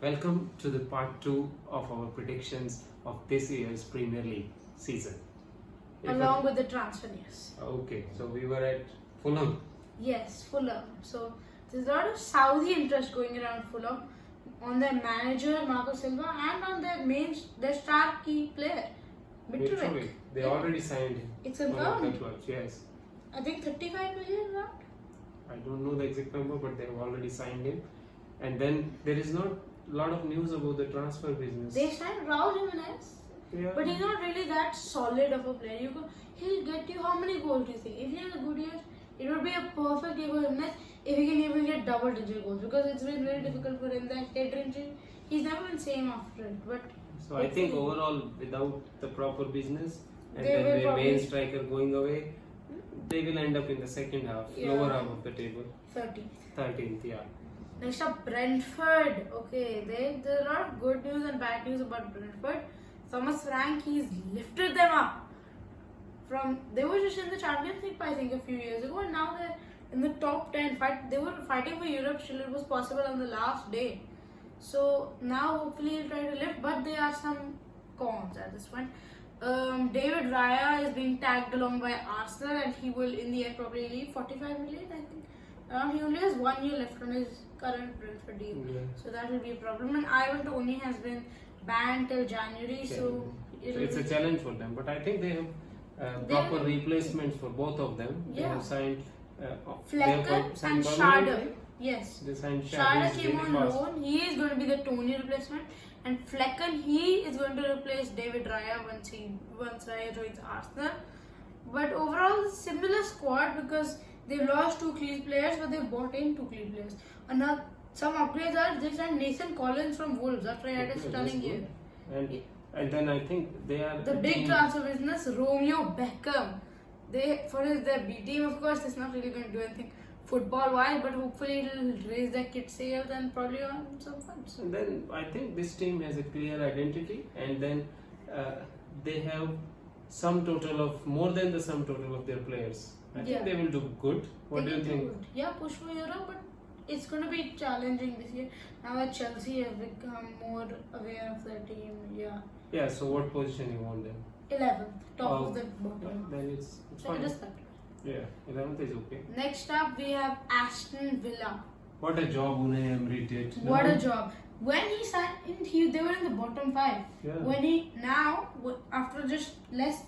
Welcome to the part 2 of our predictions of this year's Premier League season. Along with the transfer news. Okay, so we were at Fulham. Yes, Fulham. So there's a lot of Saudi interest going around Fulham on their manager Marco Silva and on their star key player Mitrovic. They already signed him. It's One of the confirmed. clubs, yes. I think 35 million around. I don't know the exact number, but they have already signed him. And then there is not a lot of news about the transfer business. They signed Raul Jimenez, Yeah. but he's not really that solid of a player. He'll get you how many goals do you think? If he has a good year, it would be a perfect year for Jimenez if he can even get double-digit goals because it's been very difficult for him. That head injury, he's never been same after it. But So I think overall, without the proper business and They then will their probably- main striker going away, they will end up in the second half, Yeah. lower half of the table, 30. 13th. Yeah. Next up, Brentford. Okay, there are a lot of good news and bad news about Brentford. Thomas Frank, he's lifted them up. They were just in the Champions League, I think, a few years ago, and now they're in the top 10. They were fighting for Europe till it was possible on the last day. So now, hopefully, he'll try to lift, but there are some cons at this point. David Raya is being tagged along by Arsenal, and he will, in the end, probably leave 45 million, I think. He only has 1 year left on his current Brentford deal, Yeah. so that will be a problem. And Ivan Toney has been banned till January, so So it's a challenge for them, but I think they have proper replacements for both of them. They Yeah. have signed Flecker and Schade. Yes. They signed Schade Schade came really on fast. loan. He is going to be the Tony replacement, and Flecken he is going to replace David Raya once Raya joins Arsenal. But overall, similar squad because they've lost 2 key players, but they've bought in 2 key players. And now some upgrades are they signed Nathan Collins from Wolves after he had a Okay, stunning that's year. good. And then I think they are The big transfer business, Romeo Beckham. Their B team, of course, it's not really going to do anything football wise, but hopefully it'll raise their kit sales and probably earn some funds. And then I think this team has a clear identity, and then they have sum total of more than the sum total of their players. I Yeah. think they will do good. What do They you can think? good. Yeah, push for Europe, but it's going to be challenging this year. Now that Chelsea have become more aware of their team, yeah. Yeah. So what position you want them? 11th, top Oh, of the bottom. Then it's So fine. it is that. Yeah, 11th is okay. Next up, we have Aston Villa. What a job Unai Emery did. What no? a job! When he signed, they were in the bottom 5. Yeah. When after just less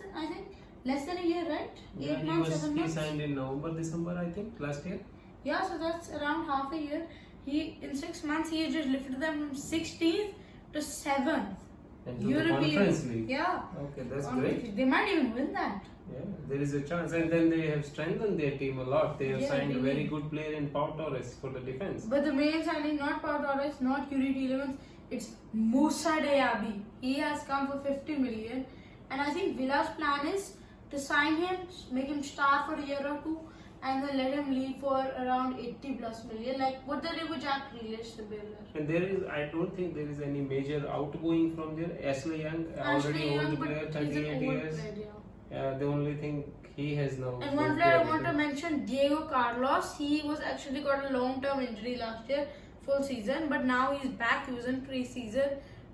than a year, right? Yeah, 8 months, 7 he months. signed in November, December, I think, last year. Yeah, so that's around half a year. In 6 months, he just lifted them from 16th to 7th. And to the Conference League. Yeah. Okay, that's Conference great. League. They might even win that. Yeah, there is a chance. And then they have strengthened their team a lot. They have Yeah, signed a really. very good player in Pau Torres for the defense. But the main signing, not Pau Torres, not Yuri Tielemans, it's Moussa Diaby. He has come for 50 million. And I think Villa's plan is to sign him, make him star for a year or 2, and then let him leave for around 80 plus million. Like what they did with Jack Grealish, the builder. And I don't think there is any major outgoing from there. Ashley Young, Ashley already Young, old but player, he's an 38 old years. player, yeah. The only thing he has now. And one player I want to mention, Diego Carlos. He was actually got a long-term injury last year, full season, but now he's back. He was in pre-season,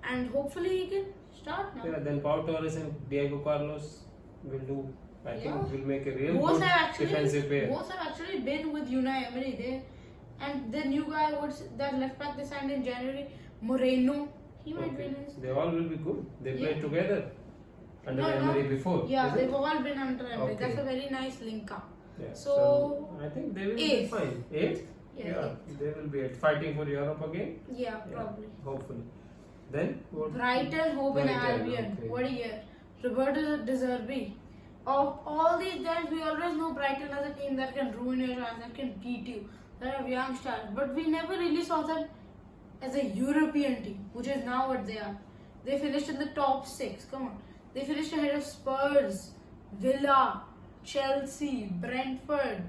and hopefully he can start now. Yeah, then Pau Torres and Diego Carlos will do. I think Yeah. will make a real Both good have defensive pair. actually been with Unai Emery. And the new guy, that left back they signed in January, Moreno. He might Okay. be nice. They all will be good. They Yeah. played together under No, Emery before. Yeah, is it? they've all been under Emery. Okay. That's a very nice link up. Yeah. So, I think they will be eighth. fine. 8th? Yeah, they will be fighting for Europe again. Yeah, probably. Hopefully. Then what? Brighton, Hove and Brighton, Albion. okay. What a year. Roberto De Zerbi. Of all these guys, we always know Brighton as a team that can ruin your chance, that can beat you, that have young stars. But we never really saw them as a European team, which is now what they are. They finished in the top 6. Come on. They finished ahead of Spurs, Villa, Chelsea, Brentford.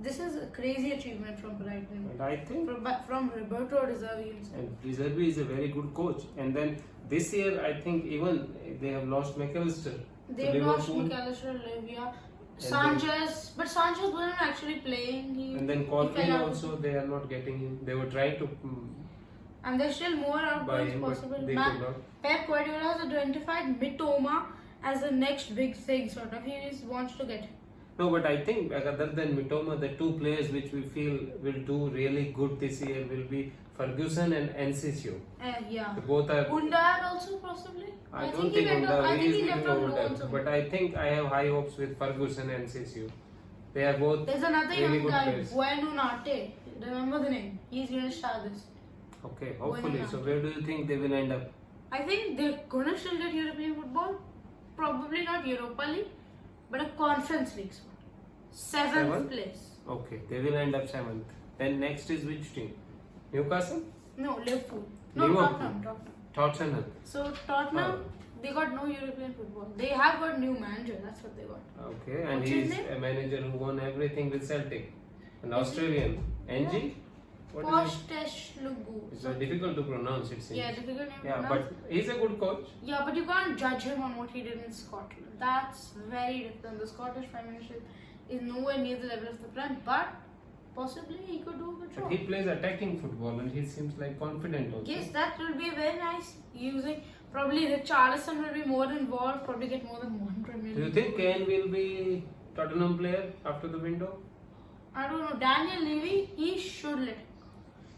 This is a crazy achievement from Brighton. And I think From Roberto De Zerbi himself. and De Zerbi is a very good coach. And then this year, I think even they have lost McAllister. to They've lost Liverpool. McAllister, Olivia, then- Sanchez, but Sanchez wasn't actually playing. And then he Colvin fell out. also, they are not getting him. They were trying to And there's still more outgoings him, but possible. they could not. Pep Guardiola has identified Mitoma as the next big thing, sort of. He wants to get him. No, but I think other than Mitoma, the two players which we feel will do really good this year will be Ferguson and Enciso. Yeah. Both are. Undar also possibly. I don't think I think he is left leaving on over loan. there. But I think I have high hopes with Ferguson and Enciso. They are both. There's another really young good guy, players. Bueno Nate. Remember the name? He's going to start this. Okay, hopefully. Bueno So Nate. where do you think they will end up? I think they're going to still get European football. Probably not Europa League, but a Conference League spot. Seventh Seventh? place. Okay, they will end up 7th. Then next is which team? Newcastle? No, Liverpool. No, Liverpool. Tottenham. Tottenham. So Tottenham, they got no European football. They have got new manager. That's what they got. Okay, and What's he his is name? a manager who won everything with Celtic. An Is he? Australian. NG? What is it? Postecoglou. It's difficult to pronounce, it seems. Yeah, difficult name to Yeah, pronounce. but he's a good coach. Yeah, but you can't judge him on what he did in Scotland. That's very different. The Scottish Premiership is nowhere near the level of the Prem, but possibly he could do a good But job. he plays attacking football and he seems like confident also. Yes, that will be very nice using. Probably Richarlison will be more involved, probably get more than one Premier Do you League. think Kane will be Tottenham player after the window? I don't know. Daniel Levy, he should let him.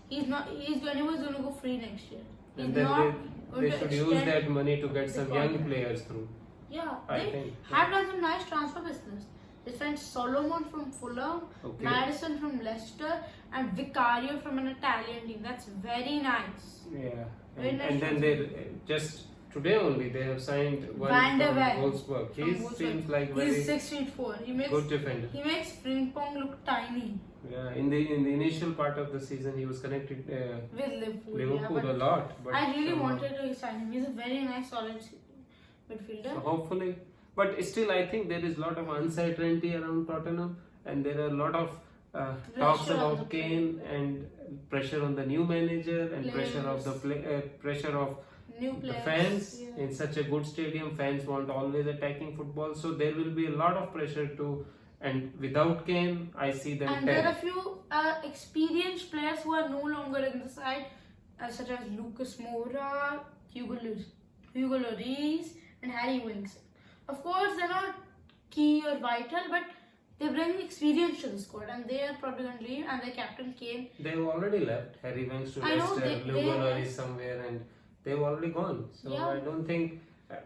He's not. He's going to go free next year. He's And then not they going to should use extend that money to get the some young contract. players through. Yeah, I they think. have done some nice transfer business. They signed Solomon from Fulham, Okay. Madison from Leicester, and Vicario from an Italian team. That's very nice. Yeah. Very And, nice and then they just today only they have signed one Van der from Ven Wolfsburg. from He Wolfsburg. seems like very He's 6'4". good defender. He makes Frimpong look tiny Yeah, in the initial part of the season, he was connected with Liverpool. Liverpool yeah, a lot. But I really somehow- wanted to sign him. He's a very nice, solid midfielder. So hopefully, but still, I think there is a lot of uncertainty around Tottenham, and there are a lot of talks Pressure on the about Kane and pressure on the new manager and pressure of the pressure of New the players. fans yeah. in such a good stadium. Fans want always attacking football, so there will be a lot of pressure to. And without Kane, I see them And there are 10th. few experienced players who are no longer in the side, such as Lucas Moura, Hugo Lloris, and Harry Winks. Of course, they're not key or vital, but they bring experience to the squad, and they are probably going to leave. And their captain Kane. They've already left. Harry Winks to I know, Leicester, they Lugonor left. is somewhere, and they've already gone. So Yeah. I don't think.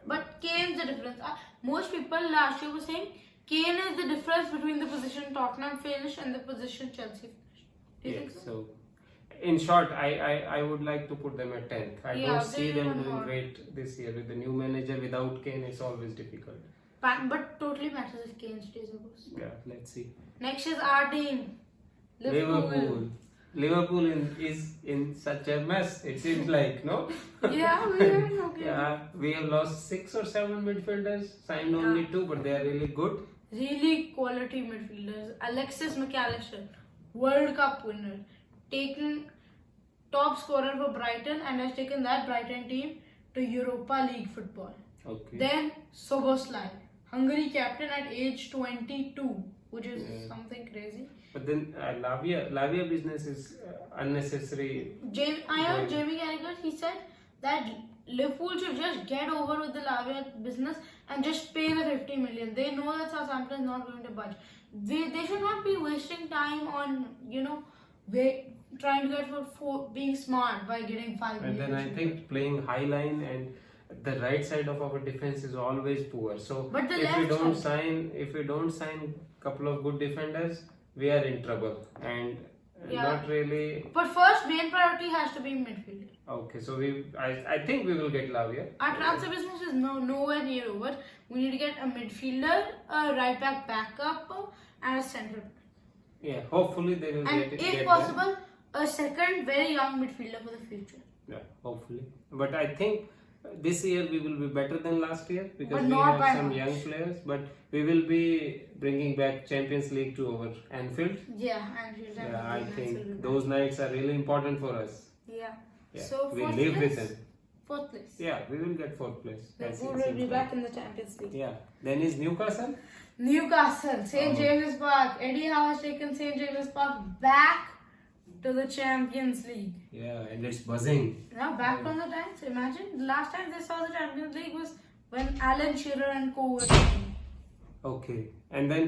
But Kane's the difference. Most people last year were saying Kane is the difference between the position Tottenham finished and the position Chelsea finished. Do you Yeah, think so? so in short, I would like to put them at 10th. I Yeah, don't see they them will doing not. great this year with the new manager. Without Kane, it's always difficult. But totally matters if Kane stays or goes. Yeah, let's see. Next is our team. Liverpool is in such a mess. It seems like no. Yeah, we are okay. Yeah, we have lost 6 or 7 midfielders. Signed Yeah. only 2, but they are really good. Really quality midfielders. Alexis McAllister, World Cup winner, taken top scorer for Brighton and has taken that Brighton team to Europa League football. Okay. Then Soboslai, Hungary captain at age 22, which is Yeah. something crazy. But then Lavia business is unnecessary. I heard Jamie Carragher, he said that Liverpool should just get over with the Lavia business and just pay the 50 million. They know that Southampton is not going to budge. They should not be wasting time on, trying to get for being smart by getting 5 And million. then I think playing high line and the right side of our defense is always poor. So But the if we left don't sign couple of good defenders, we are in trouble. And Yeah. not really. But first, main priority has to be midfield. Okay, so I think we will get Lavia. Our transfer business is nowhere near over. We need to get a midfielder, a right back backup, and a centre. Yeah, hopefully they will And get if that. possible, a second very young midfielder for the future. Yeah, hopefully. But I think this year we will be better than last year because But we not by have some much. young players. But we will be bringing back Champions League to our Anfield. Yeah, and he's Yeah, I think those nights are really important for us. Yeah. Yeah, So we fourth live with place. them. Fourth place. Yeah, we will get 4th place. That's Liverpool it, will be seems back like. in the Champions League. Yeah. Then is Newcastle. Newcastle, St. Oh. James's Park. Eddie Howe has taken St. James's Park back to the Champions League. Yeah, and it's buzzing. Now back from the times, imagine the last time they saw the Champions League was when Alan Shearer and co were playing. Okay, and then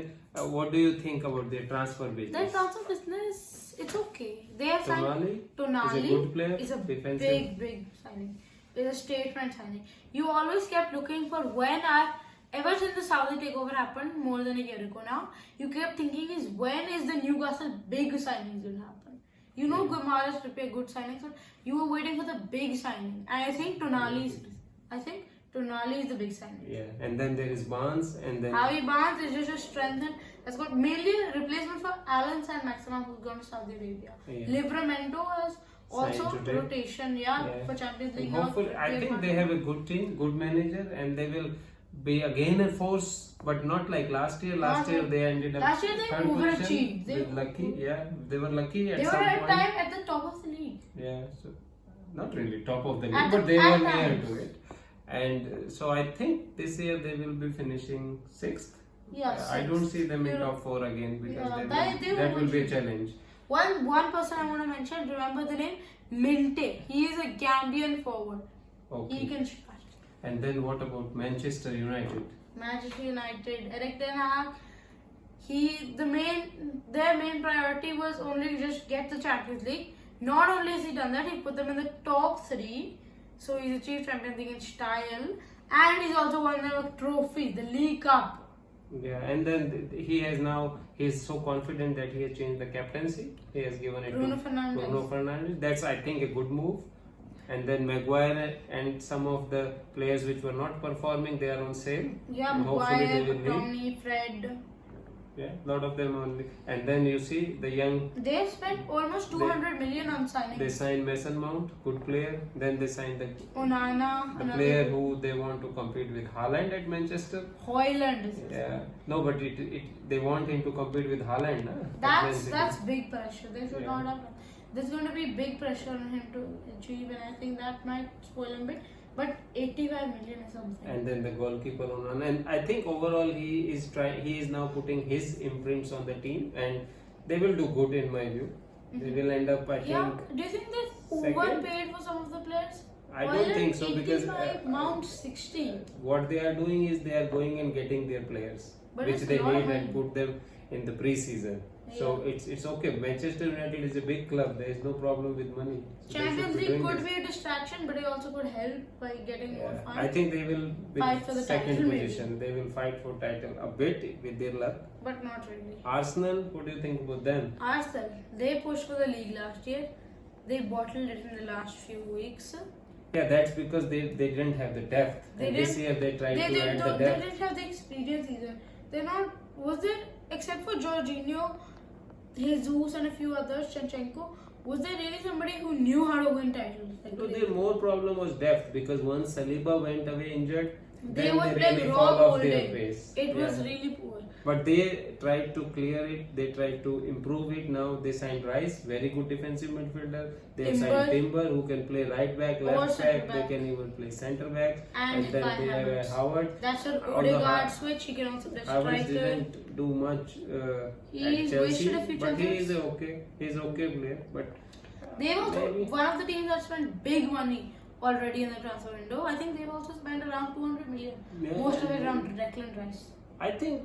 what do you think about their transfer business? Their transfer business, it's okay. They have signed Tonali is a good player. Is a defensive. big signing. It's a statement signing. You always kept looking for ever since the Saudi takeover happened more than a year ago now, you kept thinking is when is the Newcastle big signings will happen. You know Guimaraes to be a good signing, but you were waiting for the big signing. And I think Tonali is the big signing. Yeah, and then there is Barnes, and then Harvey Barnes is just a strengthened. That's got mainly a replacement for Alan and Maximum who's gone to Saudi Arabia. Yeah. Livramento has also Signed today. rotation, for Champions League. Hopefully, I think they have a good team, good manager, and they will be again a force, but not like last year. Last year they ended up Last year they third overachieved. position They with lucky. Yeah, they were lucky at They were some at point. time at the top of the league. Yeah, so not really top of the At league, the- but they at were near times. to it. And so I think this year they will be finishing sixth. Yeah, I don't sixth. see them in You know, top four again because yeah, they that will will be a be- challenge. One person I want to mention, remember the name? Minte. He is a Gambian forward. Okay. He can shoot. And then what about Manchester United? Manchester United, Eric Ten Hag. Their main priority was only just get the Champions League. Not only has he done that, he put them in the top 3. So he's achieved Champions League in style, and he's also won them a trophy, the League Cup. Yeah, and then he's so confident that he has changed the captaincy. He has given it Bruno to Fernandes. Bruno Fernandes. That's, I think, a good move. And then Maguire and some of the players which were not performing, they are on sale. Yeah, And hopefully they Maguire, will leave. Tommy, Fred. Yeah, lot of them only. And then you see the young. They have spent almost 200 million on signing. They signed Mason Mount, good player. Then they signed the Onana, the another player who they want to compete with Haaland at Manchester. Hoyland is his Yeah, no, but they want him to compete with Haaland. Na? That's big pressure. They should Yeah. not have. There's going to be big pressure on him to achieve, and I think that might spoil him a bit. But 85 million is something. And then the goalkeeper Onana, and I think overall he is now putting his imprints on the team, and they will do good in my view. They will end up, I Yeah, think. do you think they've second? overpaid for some of the players? I don't think so because 85, Mount 60. what they are doing is they are going and getting their players, But which it's they lot of need, and money. put them in the pre-season. So it's okay. Manchester United is a big club. There is no problem with money. So they Champions should be League doing could this. be a distraction, but it also could help by getting more Yeah, fun. I think they will be Fight for the second title, maybe. position. They will fight for title a bit with their luck. But not really. Arsenal, what do you think about them? Arsenal, they pushed for the league last year. They bottled it in the last few weeks. Yeah, that's because they didn't have the depth. They And this didn't- year they tried to add the They depth. didn't have the experience either. They're not. Was there, except for Jorginho, Jesus, and a few others, Shanchenko, was there really somebody who knew how to win titles? So their more problem was depth because once Saliba went away injured, They then were they like really raw fall off their holding. pace. It was Yeah. really poor. But they tried to clear it. They tried to improve it. Now they signed Rice, very good defensive midfielder. They have signed Timber, who can play right back, Or left centre back. back. They can even play centre back. And then Kai they have Havertz. Howard. That's an Although Odegaard switch. He can also play Havertz striker. didn't do much He's at Chelsea, wasted a few but he chances. is okay. He's okay player. But They've also maybe. one of the teams that spent big money already in the transfer window. I think they've also spent around 200 million. Yeah. Most of it around Declan Rice. I think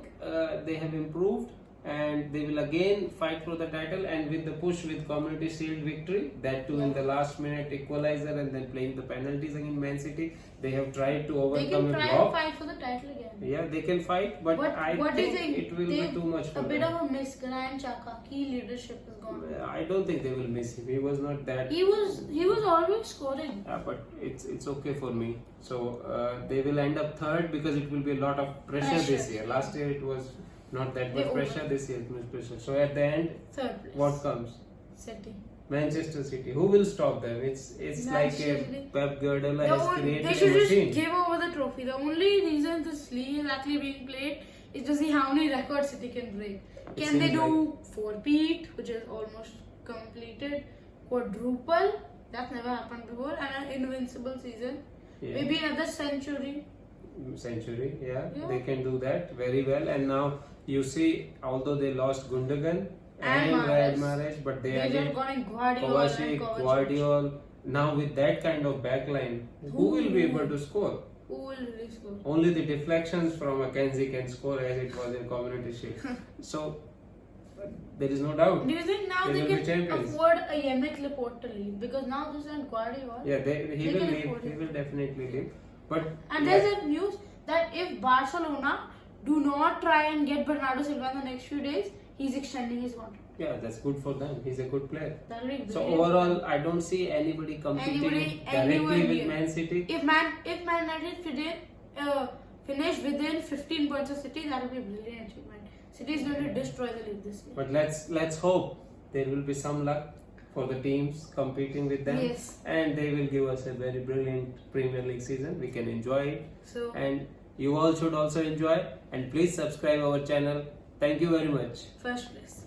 they have improved and they will again fight for the title, and with the push with Community Shield victory, that too in the last minute equalizer, and then playing the penalties against Man City, they have tried to They overcome can a try and block. fight for the title again. Yeah, they can fight, but I what do you think think? it will be They've- too much for A bit them. of a miss. Granit Xhaka, key leadership is gone. I don't think they will miss him. He was not that. He was always scoring. But it's okay for me. So they will end up third because it will be a lot of pressure this Pressure. year. Last year it was not that They much pressure. over- This year it was pressure. So at the end, Third place. what comes? City. Manchester City. Who will stop them? It's like Manchester a City. Pep Guardiola has They created should a just machine. give over the trophy. The only reason this league is actually being played is to see how many records City can break. Can they seems do four-peat, which is almost completed, quadruple? That's never happened before, and an invincible season. Yeah. Maybe another century. Century, yeah, Yeah. they can do that very well. And now you see, although they lost Gundogan, And Riyad Mahrez. Mahrez, but they These are again going Guardiola Kovacic, and Kovacic. Guardiola. Now with that kind of backline, who will be able to score? Who will really score? Only the deflections from Mackenzie can score, as it was in Community Shield. So there is no doubt. Do you think now They they will be can champions. afford a Yemick Laporte to leave? Because now this is Guardiola. Yeah, he They will can leave. afford He it. will definitely leave. But And there's a news that if Barcelona do not try and get Bernardo Silva in the next few days, he's extending his contract. yeah, that's good for them. He's a good player. That'll be So brilliant. overall, I don't see anybody competing directly anywhere with near. Man City. If Man United finish within 15 points of City, that will be a brilliant achievement. City is going to destroy the league this year. But let's hope there will be some luck for the teams competing with them, Yes. and they will give us a very brilliant Premier League season. We can enjoy it, So and you all should also enjoy. And please subscribe our channel. Thank you very much. first place.